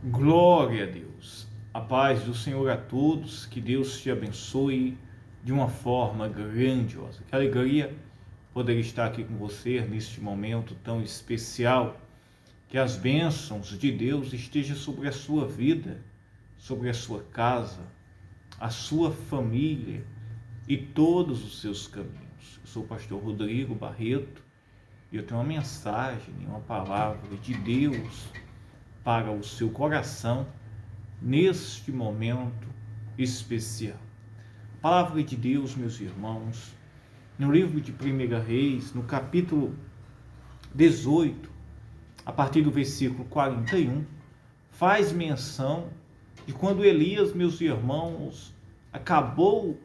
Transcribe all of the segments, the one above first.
Glória a Deus. A paz do Senhor a todos. Que Deus te abençoe de uma forma grandiosa. Que alegria poder estar aqui com você neste momento tão especial. Que as bênçãos de Deus estejam sobre a sua vida, sobre a sua casa, a sua família e todos os seus caminhos. Eu sou o pastor Rodrigo Barreto e eu tenho uma mensagem, uma palavra de Deus para o seu coração neste momento especial. A palavra de Deus, meus irmãos, no livro de 1 Reis, no capítulo 18, a partir do versículo 41, faz menção de quando Elias, meus irmãos, acabou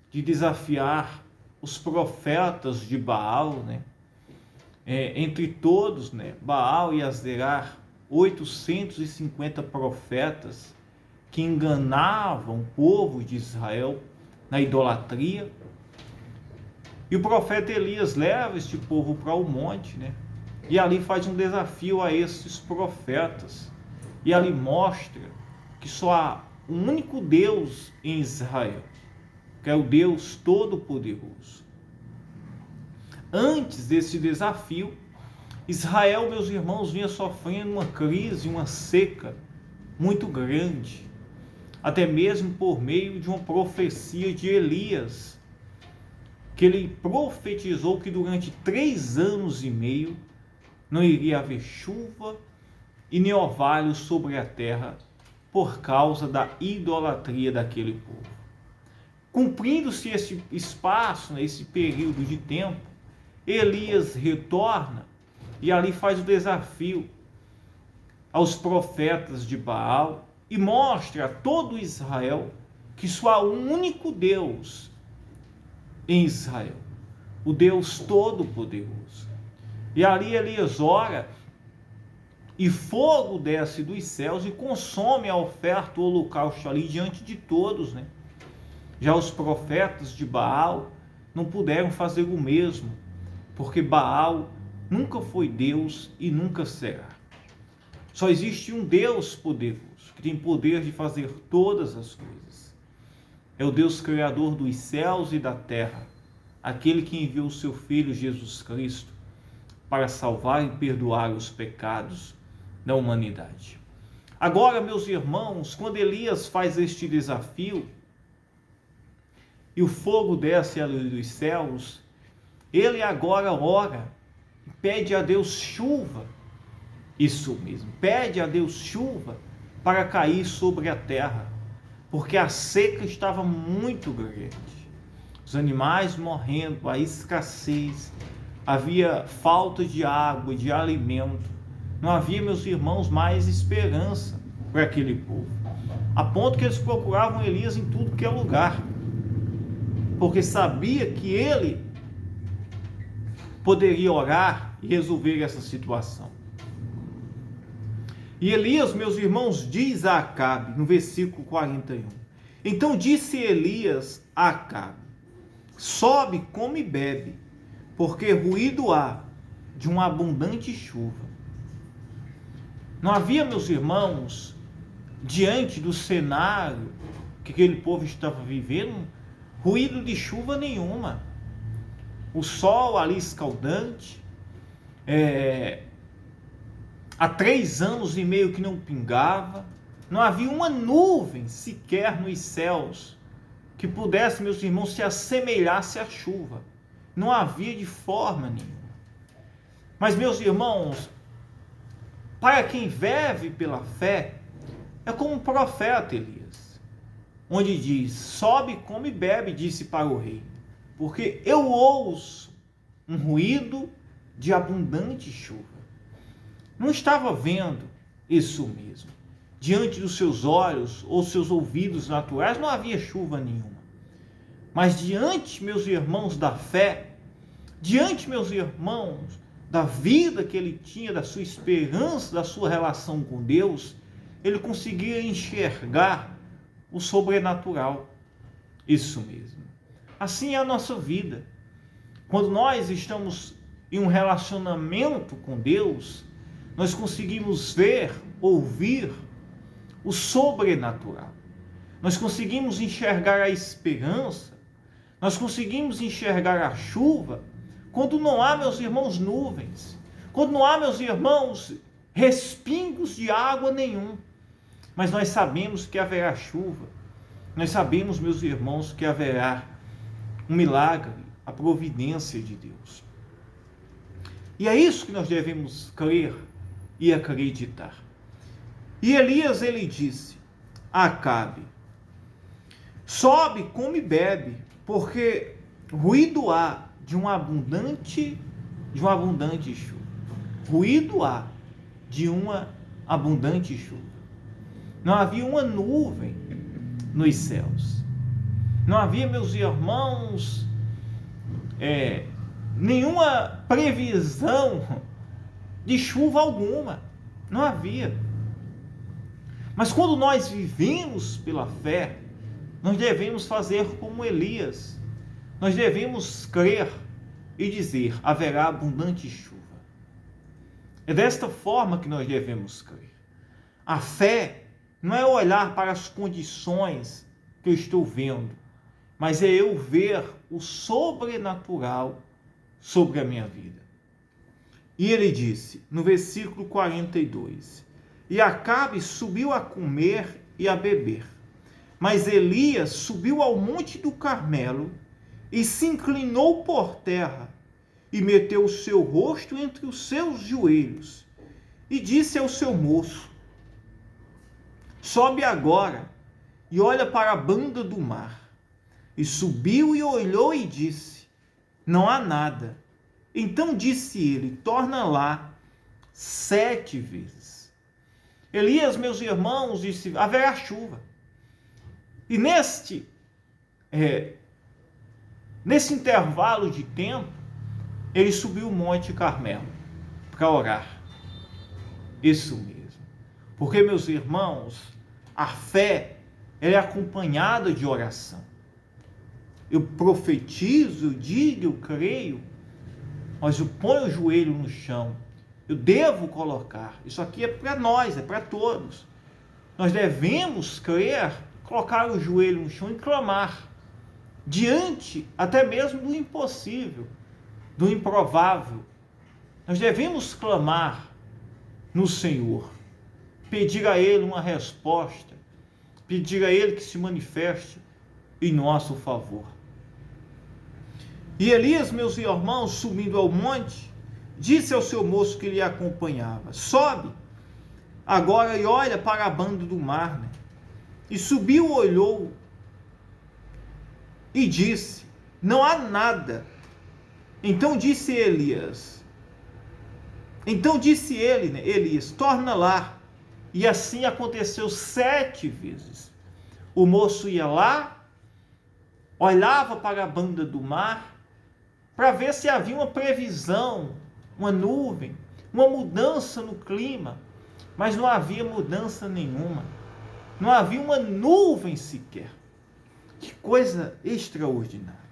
de desafiar os profetas de Baal, entre todos, Baal e Azerar, 850 profetas que enganavam o povo de Israel na idolatria. E o profeta Elias leva este povo para o monte, e ali faz um desafio a esses profetas. E ali mostra que só há um único Deus em Israel, que é o Deus Todo-Poderoso. Antes desse desafio, Israel, meus irmãos, vinha sofrendo uma crise, uma seca muito grande, até mesmo por meio de uma profecia de Elias, que ele profetizou que durante 3 anos e meio não iria haver chuva e nem orvalho sobre a terra por causa da idolatria daquele povo. Cumprindo-se esse espaço, esse período de tempo, Elias retorna e ali faz o desafio aos profetas de Baal e mostra a todo Israel que só há um único Deus em Israel, o Deus Todo-Poderoso. E ali Elias ora e fogo desce dos céus e consome a oferta, o holocausto ali diante de todos, Já os profetas de Baal não puderam fazer o mesmo, porque Baal nunca foi Deus e nunca será. Só existe um Deus poderoso, que tem poder de fazer todas as coisas. É o Deus Criador dos céus e da terra, aquele que enviou o seu Filho Jesus Cristo para salvar e perdoar os pecados da humanidade. Agora, meus irmãos, quando Elias faz este desafio e o fogo desce ali dos céus, ele agora ora e pede a Deus chuva. Isso mesmo, pede a Deus chuva para cair sobre a terra, porque a seca estava muito grande. Os animais morrendo, a escassez, havia falta de água, de alimento. Não havia, meus irmãos, mais esperança para aquele povo. A ponto que eles procuravam Elias em tudo que é lugar, porque sabia que ele poderia orar e resolver essa situação. E Elias, meus irmãos, diz a Acabe, no versículo 41, então disse Elias a Acabe, sobe, come e bebe, porque ruído há de uma abundante chuva. Não havia, meus irmãos, diante do cenário que aquele povo estava vivendo, ruído de chuva nenhuma. O sol ali escaldante, há 3 anos e meio que não pingava, não havia uma nuvem sequer nos céus que pudesse, meus irmãos, se assemelhasse à chuva. Não havia de forma nenhuma. Mas, meus irmãos, para quem vive pela fé, é como o profeta Elias, onde diz, sobe, come e bebe, disse para o rei, porque eu ouço um ruído de abundante chuva. Não estava vendo isso mesmo. Diante dos seus olhos ou seus ouvidos naturais não havia chuva nenhuma. Mas diante, meus irmãos, da fé, diante, meus irmãos, da vida que ele tinha, da sua esperança, da sua relação com Deus, ele conseguia enxergar o sobrenatural. Isso mesmo. Assim é a nossa vida. Quando nós estamos em um relacionamento com Deus, nós conseguimos ver, ouvir o sobrenatural. Nós conseguimos enxergar a esperança, nós conseguimos enxergar a chuva, quando não há, meus irmãos, nuvens, quando não há, meus irmãos, respingos de água nenhum. Mas nós sabemos que haverá chuva, nós sabemos, meus irmãos, que haverá um milagre, a providência de Deus. E é isso que nós devemos crer e acreditar. E Elias, ele disse a Acabe: sobe, come e bebe, porque ruído há de uma abundante chuva. Ruído há de uma abundante chuva. Não havia uma nuvem nos céus. Não havia, meus irmãos, nenhuma previsão de chuva alguma. Não havia. Mas quando nós vivemos pela fé, nós devemos fazer como Elias. Nós devemos crer e dizer: haverá abundante chuva. É desta forma que nós devemos crer. A fé não é olhar para as condições que eu estou vendo, mas é eu ver o sobrenatural sobre a minha vida. E ele disse, no versículo 42, e Acabe subiu a comer e a beber. Mas Elias subiu ao monte do Carmelo e se inclinou por terra e meteu o seu rosto entre os seus joelhos e disse ao seu moço: sobe agora e olha para a banda do mar. E subiu e olhou e disse: não há nada. Então disse ele: torna lá 7 vezes. Elias, meus irmãos, disse: haverá chuva. E nesse intervalo de tempo, ele subiu o Monte Carmelo para orar. Isso mesmo. Porque, meus irmãos, a fé ela é acompanhada de oração. Eu profetizo, eu digo, eu creio, mas eu ponho o joelho no chão. Eu devo colocar. Isso aqui é para nós, é para todos. Nós devemos crer, colocar o joelho no chão e clamar. Diante até mesmo do impossível, do improvável. Nós devemos clamar no Senhor. Pedir a Ele uma resposta. Pedir a Ele que se manifeste em nosso favor. E Elias, meus irmãos, subindo ao monte, disse ao seu moço que lhe acompanhava: sobe agora e olha para a banda do mar. E subiu, olhou e disse: não há nada. Então disse Elias, Elias, torna lá. E assim aconteceu 7 vezes. O moço ia lá, olhava para a banda do mar, para ver se havia uma previsão, uma nuvem, uma mudança no clima, mas não havia mudança nenhuma, não havia uma nuvem sequer. Que coisa extraordinária.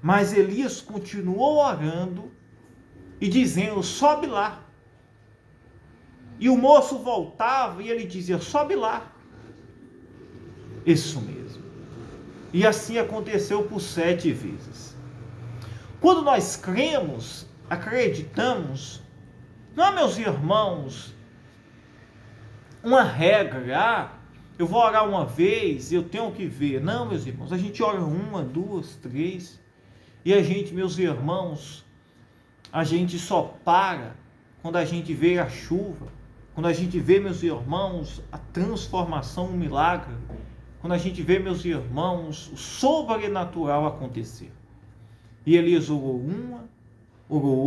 Mas Elias continuou orando e dizendo: sobe lá. E o moço voltava e ele dizia: sobe lá. Isso mesmo. E assim aconteceu por 7 vezes. Quando nós cremos, acreditamos, não, meus irmãos, uma regra: eu vou orar uma vez e eu tenho que ver. Não, meus irmãos, a gente ora 1, 2, 3, e a gente, meus irmãos, a gente só para quando a gente vê a chuva, quando a gente vê, meus irmãos, a transformação, o milagre, quando a gente vê, meus irmãos, o sobrenatural acontecer. E Elias orou uma, orou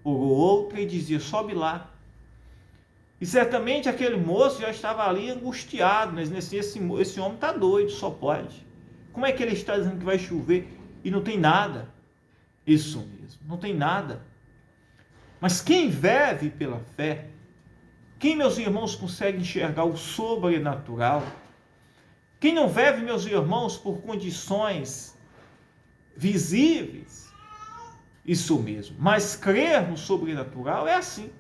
outra e dizia: sobe lá. E certamente aquele moço já estava ali angustiado, mas esse homem está doido, só pode. Como é que ele está dizendo que vai chover e não tem nada? Isso mesmo, não tem nada. Mas quem vive pela fé, quem, meus irmãos, consegue enxergar o sobrenatural, quem não vive, meus irmãos, por condições visíveis, isso mesmo, mas crer no sobrenatural é assim.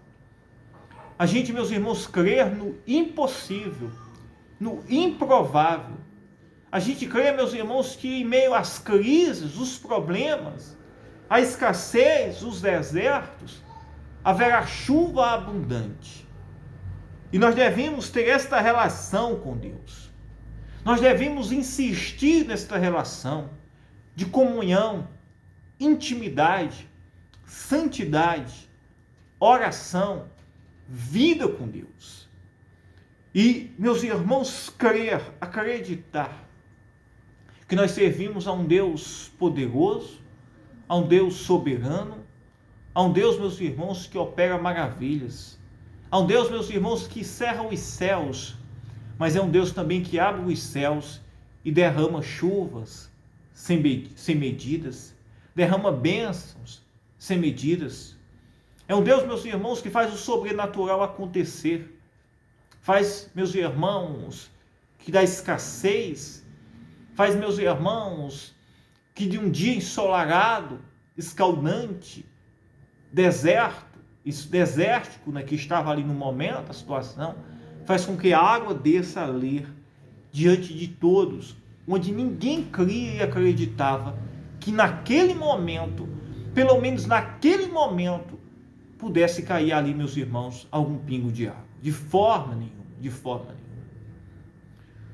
A gente, meus irmãos, crer no impossível, no improvável. A gente crê, meus irmãos, que em meio às crises, os problemas, a escassez, os desertos, haverá chuva abundante. E nós devemos ter esta relação com Deus. Nós devemos insistir nesta relação de comunhão, intimidade, santidade, oração, vida com Deus. E, meus irmãos, crer, acreditar que nós servimos a um Deus poderoso, a um Deus soberano, a um Deus, meus irmãos, que opera maravilhas, a um Deus, meus irmãos, que cerra os céus, mas é um Deus também que abre os céus e derrama chuvas sem medidas, derrama bênçãos sem medidas. É um Deus, meus irmãos, que faz o sobrenatural acontecer, faz, meus irmãos, que da escassez, faz, meus irmãos, que de um dia ensolarado, escaldante, desértico, né, que estava ali no momento, a situação, faz com que a água desça a ler diante de todos, onde ninguém cria e acreditava que naquele momento, pelo menos naquele momento, pudesse cair ali, meus irmãos, algum pingo de água. De forma nenhuma, de forma nenhuma.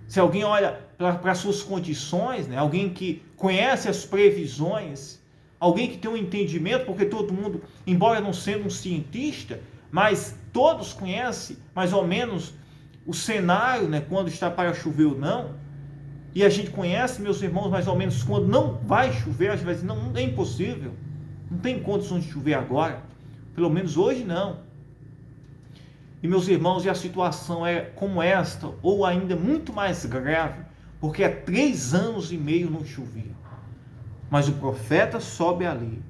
Se alguém olha para as suas condições, né, alguém que conhece as previsões, alguém que tem um entendimento, porque todo mundo, embora não sendo um cientista, mas todos conhecem mais ou menos o cenário, né, quando está para chover ou não, e a gente conhece, meus irmãos, mais ou menos quando não vai chover, a gente vai dizer, não é impossível, não tem condições de chover agora, pelo menos hoje não. E, meus irmãos, e a situação é como esta, ou ainda muito mais grave, porque há 3 anos e meio não chovia. Mas o profeta sobe ali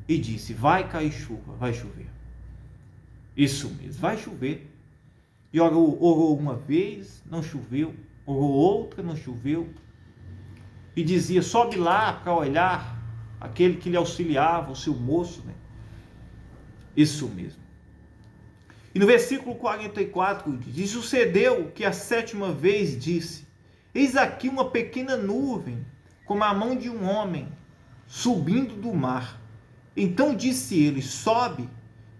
e disse, vai cair chuva, vai chover. Isso mesmo, vai chover. E orou uma vez, não choveu. Orou outra, não choveu. E dizia, sobe lá para olhar aquele que lhe auxiliava, o seu moço, né? Isso mesmo. E no versículo 44 diz, sucedeu que a 7ª vez disse, eis aqui uma pequena nuvem, como a mão de um homem, subindo do mar. Então disse ele, sobe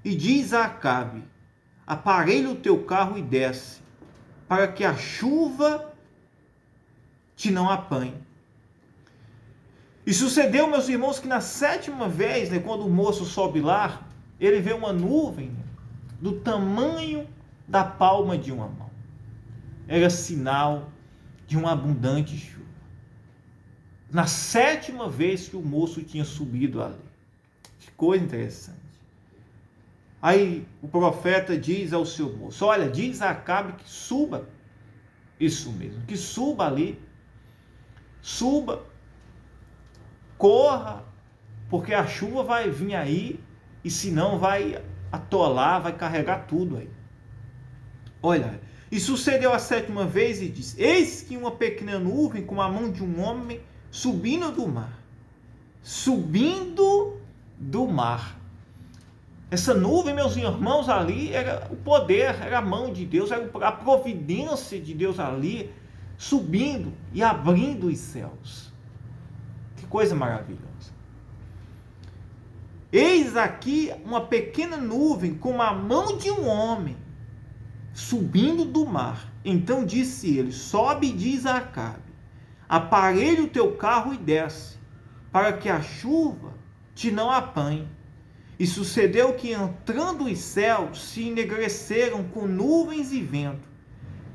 e diz a Acabe, aparelha o teu carro e desce, para que a chuva te não apanhe. E sucedeu, meus irmãos, que na 7ª vez, né, quando o moço sobe lá, ele vê uma nuvem do tamanho da palma de uma mão. Era sinal de uma abundante chuva. Na 7ª vez que o moço tinha subido ali. Que coisa interessante. Aí o profeta diz ao seu moço, olha, diz a Acabe que suba. Isso mesmo, que suba ali. Suba. Corra, porque a chuva vai vir aí, e senão vai atolar, vai carregar tudo aí. Olha, e sucedeu a 7ª vez e disse, eis que uma pequena nuvem com a mão de um homem subindo do mar. Subindo do mar. Essa nuvem, meus irmãos, ali era o poder, era a mão de Deus, era a providência de Deus ali, subindo e abrindo os céus. Que coisa maravilhosa. Eis aqui uma pequena nuvem como a mão de um homem, subindo do mar. Então disse ele, sobe e diz a Acabe, aparelha o teu carro e desce, para que a chuva te não apanhe. E sucedeu que entrando os céus se enegreceram com nuvens e vento,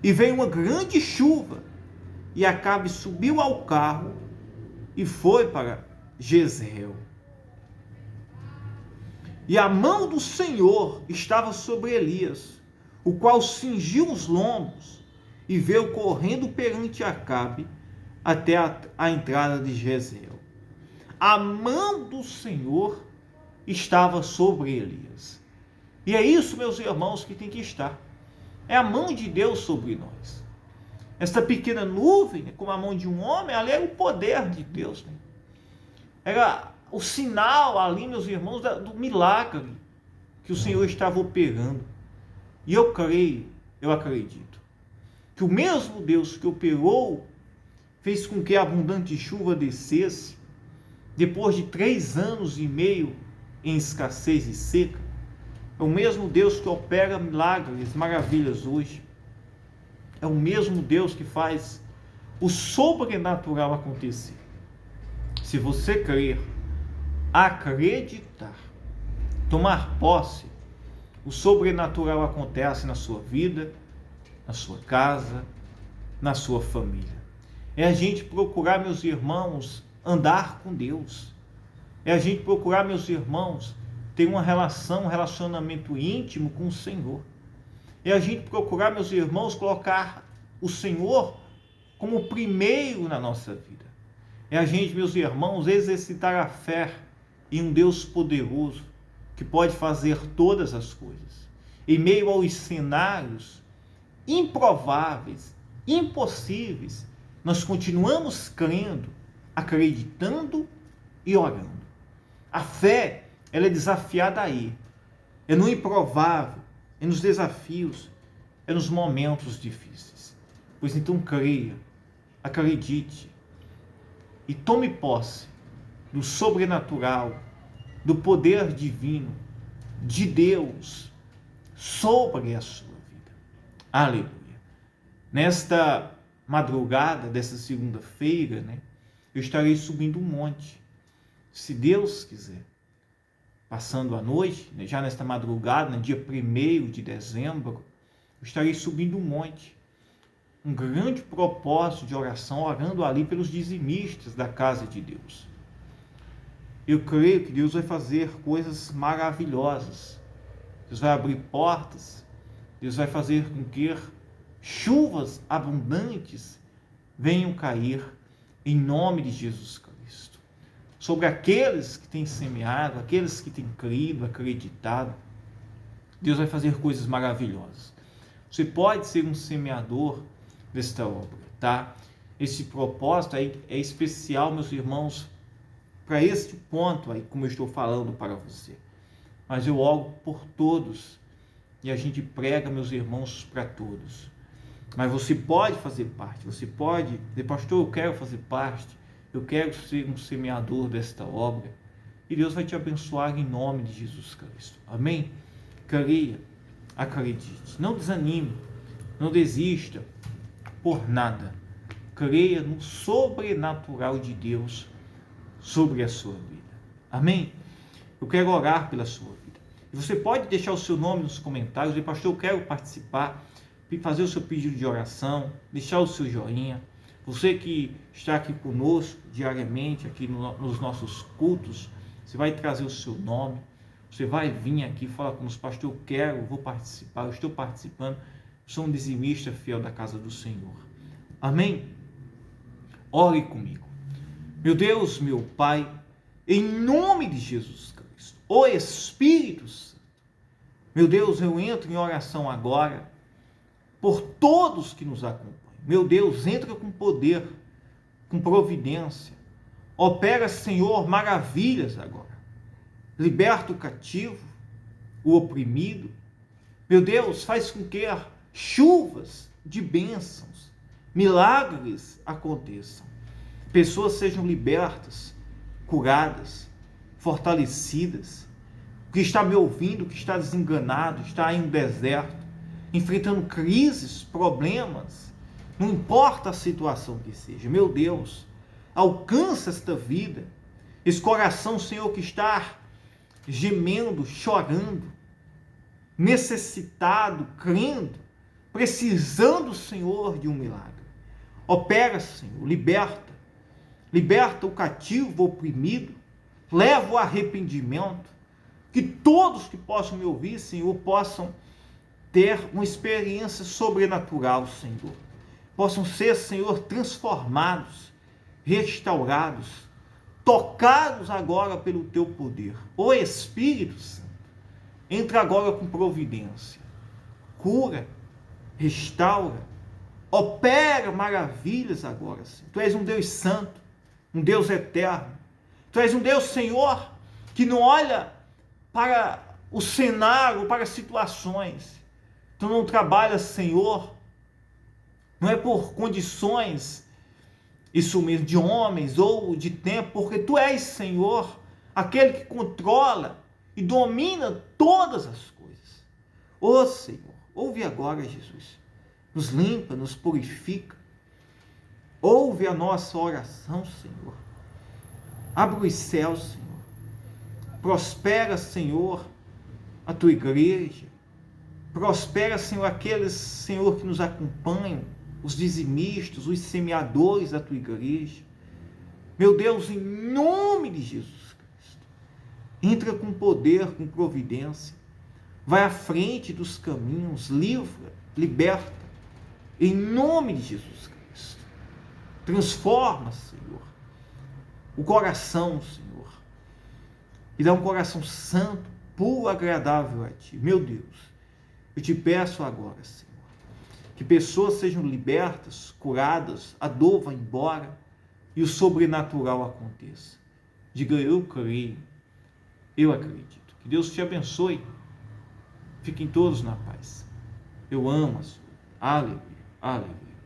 e veio uma grande chuva, e Acabe subiu ao carro e foi para Jezreel. E a mão do Senhor estava sobre Elias, o qual cingiu os lombos e veio correndo perante Acabe até a entrada de Jezreel. A mão do Senhor estava sobre Elias. E é isso, meus irmãos, que tem que estar. É a mão de Deus sobre nós. Esta pequena nuvem, como a mão de um homem, ali era o poder de Deus. Era o sinal ali, meus irmãos, do milagre que o Senhor estava operando. E eu creio, eu acredito, que o mesmo Deus que operou, fez com que a abundante chuva descesse, depois de 3 anos e meio em escassez e seca, é o mesmo Deus que opera milagres, maravilhas hoje. É o mesmo Deus que faz o sobrenatural acontecer. Se você crer, acreditar, tomar posse, o sobrenatural acontece na sua vida, na sua casa, na sua família. É a gente procurar, meus irmãos, andar com Deus. É a gente procurar, meus irmãos, ter uma relação, um relacionamento íntimo com o Senhor. É a gente procurar, meus irmãos, colocar o Senhor como primeiro na nossa vida. É a gente, meus irmãos, exercitar a fé em um Deus poderoso que pode fazer todas as coisas. Em meio aos cenários improváveis, impossíveis, nós continuamos crendo, acreditando e orando. A fé, ela é desafiada aí. É no improvável, é nos desafios, é nos momentos difíceis. Pois então creia, acredite e tome posse do sobrenatural, do poder divino de Deus sobre a sua vida. Aleluia. Nesta madrugada dessa segunda-feira, eu estarei subindo um monte, se Deus quiser. Passando a noite, já nesta madrugada, no dia 1º de dezembro, eu estarei subindo um monte. Um grande propósito de oração, orando ali pelos dizimistas da casa de Deus. Eu creio que Deus vai fazer coisas maravilhosas. Deus vai abrir portas. Deus vai fazer com que chuvas abundantes venham cair em nome de Jesus Cristo. Sobre aqueles que têm semeado, aqueles que têm crido, acreditado, Deus vai fazer coisas maravilhosas. Você pode ser um semeador desta obra, tá? Esse propósito aí é especial, meus irmãos, para este ponto aí, como eu estou falando para você. Mas eu oro por todos e a gente prega, meus irmãos, para todos. Mas você pode fazer parte, você pode dizer, pastor, eu quero fazer parte, eu quero ser um semeador desta obra. E Deus vai te abençoar em nome de Jesus Cristo. Amém? Creia, acredite, não desanime, não desista por nada. Creia no sobrenatural de Deus sobre a sua vida. Amém? Eu quero orar pela sua vida. E você pode deixar o seu nome nos comentários, dizer, pastor, eu quero participar, fazer o seu pedido de oração, deixar o seu joinha. Você que está aqui conosco diariamente, aqui nos nossos cultos, você vai trazer o seu nome, você vai vir aqui e falar conosco, pastor, eu quero, vou participar, eu estou participando, sou um dizimista fiel da casa do Senhor. Amém? Ore comigo. Meu Deus, meu Pai, em nome de Jesus Cristo, o Espírito Santo, meu Deus, eu entro em oração agora por todos que nos acompanham. Meu Deus, entra com poder, com providência. Opera, Senhor, maravilhas agora. Liberta o cativo, o oprimido. Meu Deus, faz com que chuvas de bênçãos, milagres aconteçam. Pessoas sejam libertas, curadas, fortalecidas. O que está me ouvindo, o que está desenganado, está em um deserto, enfrentando crises, problemas, não importa a situação que seja. Meu Deus, alcança esta vida, esse coração, Senhor, que está gemendo, chorando, necessitado, crendo, precisando, Senhor, de um milagre. Opera, Senhor, liberta o cativo, o oprimido, leva o arrependimento, que todos que possam me ouvir, Senhor, possam ter uma experiência sobrenatural, Senhor. Possam ser, Senhor, transformados, restaurados, tocados agora pelo Teu poder. Ô Espírito Santo, entra agora com providência, cura, restaura, opera maravilhas agora, Senhor. Tu és um Deus santo, um Deus eterno. Tu és um Deus, Senhor, que não olha para o cenário, para as situações, Tu não trabalhas, Senhor, não é por condições, isso mesmo, de homens ou de tempo, porque Tu és, Senhor, aquele que controla e domina todas as coisas. Ô Senhor, ouve agora, Jesus. Nos limpa, nos purifica. Ouve a nossa oração, Senhor. Abre os céus, Senhor. Prospera, Senhor, a Tua igreja. Prospera, Senhor, aqueles, Senhor, que nos acompanham, os dizimistas, os semeadores da Tua igreja. Meu Deus, em nome de Jesus Cristo, entra com poder, com providência. Vai à frente dos caminhos, livra, liberta, em nome de Jesus Cristo. Transforma, Senhor, o coração, Senhor, e dá um coração santo, puro, agradável a Ti. Meu Deus, eu Te peço agora, Senhor, que pessoas sejam libertas, curadas, a dor vá embora e o sobrenatural aconteça. Diga: eu creio, eu acredito. Que Deus te abençoe. Fiquem todos na paz. Eu amo a sua. Aleluia, aleluia.